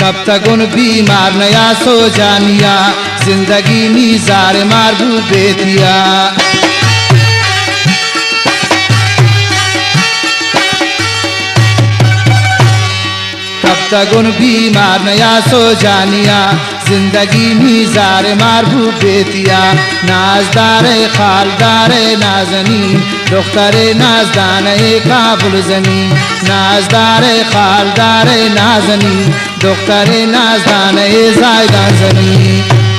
कब तक उन बीमार नया सो जानिया जिंदगी नीजार मारू बेतिया कब तक उन बीमार नया सो जानिया जिंदगी नीजार मारू बेतिया नाजदार खालदार नाजनीन दख्तर नाजदाने काबुल जमीन नाजदार खालदार नाजनीन दख्तर नाजदाने जायदान जमीन